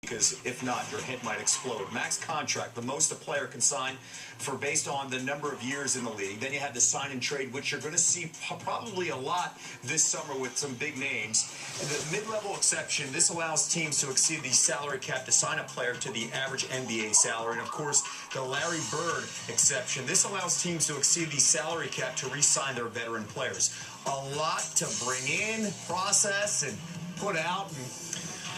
because if not, your hit might explode. Max contract, the most a player can sign for based on the number of years in the league. Then you have the sign and trade, which you're going to see probably a lot this summer with some big names. And the mid-level exception, this allows teams to exceed the salary cap to sign a player to the average NBA salary. And of course, the Larry Bird exception, this allows teams to exceed the salary cap to re-sign their veteran players. A lot to bring in, process, and put out. And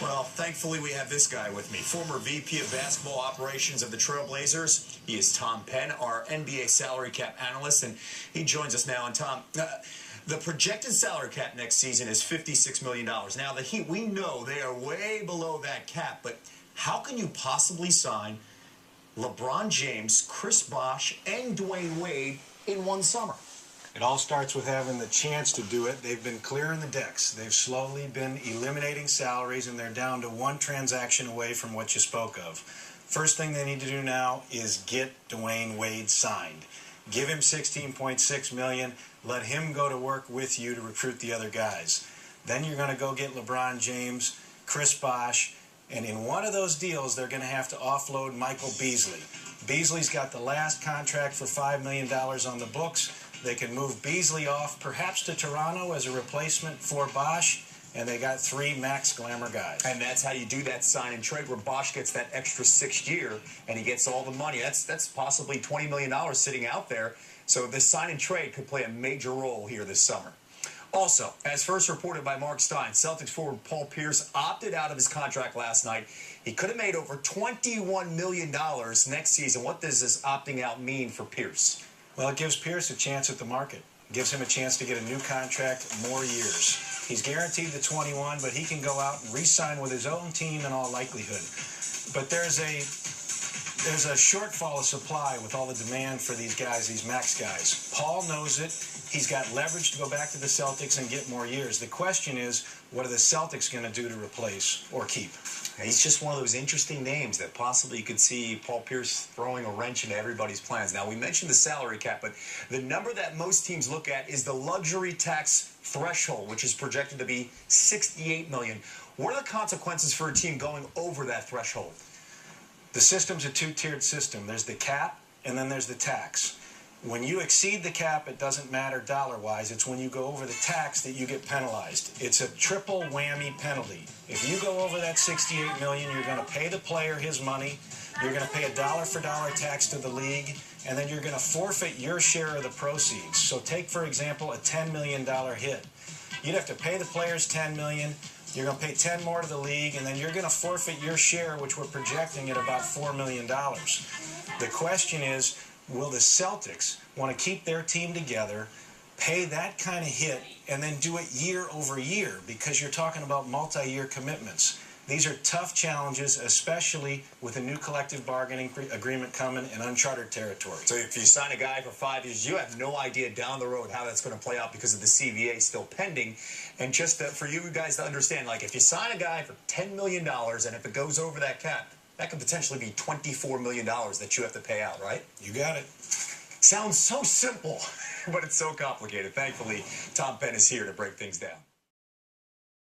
well, thankfully, we have this guy with me, former VP of Basketball Operations of the Trailblazers. He is Tom Penn, our NBA salary cap analyst, and he joins us now. And Tom, the projected salary cap next season is $56 million. Now, the Heat, we know they are way below that cap, but how can you possibly sign LeBron James, Chris Bosh, and Dwayne Wade in one summer? It all starts with having the chance to do it. They've been clearing the decks. They've slowly been eliminating salaries, and they're down to one transaction away from what you spoke of. First thing they need to do now is get Dwayne Wade signed. Give him $16.6 million. Let him go to work with you to recruit the other guys. Then you're going to go get LeBron James, Chris Bosh, and in one of those deals, they're going to have to offload Michael Beasley. Beasley's got the last contract for $5 million on the books. They can move Beasley off, perhaps to Toronto as a replacement for Bosh, and they got 3 max glamour guys. And that's how you do that sign and trade, where Bosh gets that extra 6th year, and he gets all the money. That's possibly $20 million sitting out there. So this sign and trade could play a major role here this summer. Also, as first reported by Mark Stein, Celtics forward Paul Pierce opted out of his contract last night. He could have made over $21 million next season. What does this opting out mean for Pierce? Well, it gives Pierce a chance at the market. It gives him a chance to get a new contract, more years. He's guaranteed the 21, but he can go out and re-sign with his own team in all likelihood. But there's a shortfall of supply with all the demand for these guys, these max guys. Paul knows it. He's got leverage to go back to the Celtics and get more years. The question is, what are the Celtics going to do to replace or keep? He's just one of those interesting names that possibly you could see Paul Pierce throwing a wrench into everybody's plans. Now, we mentioned the salary cap, but the number that most teams look at is the luxury tax threshold, which is projected to be $68 million. What are the consequences for a team going over that threshold? The system's a two-tiered system. There's the cap, and then there's the tax. When you exceed the cap, it doesn't matter dollar-wise. It's when you go over the tax that you get penalized. It's a triple whammy penalty. If you go over that $68 million, you're going to pay the player his money, you're going to pay a dollar-for-dollar tax to the league, and then you're going to forfeit your share of the proceeds. So take, for example, a $10 million hit. You'd have to pay the players $10 million, you're going to pay 10 more to the league, and then you're going to forfeit your share, which we're projecting at about $4 million. The question is, will the Celtics want to keep their team together, pay that kind of hit, and then do it year over year? Because you're talking about multi-year commitments. These are tough challenges, especially with a new collective bargaining agreement coming in uncharted territory. So if you sign a guy for 5 years, you have no idea down the road how that's going to play out because of the CBA still pending. And just for you guys to understand, like if you sign a guy for $10 million and if it goes over that cap, that could potentially be $24 million that you have to pay out, right? You got it. Sounds so simple, but it's so complicated. Thankfully, Tom Penn is here to break things down.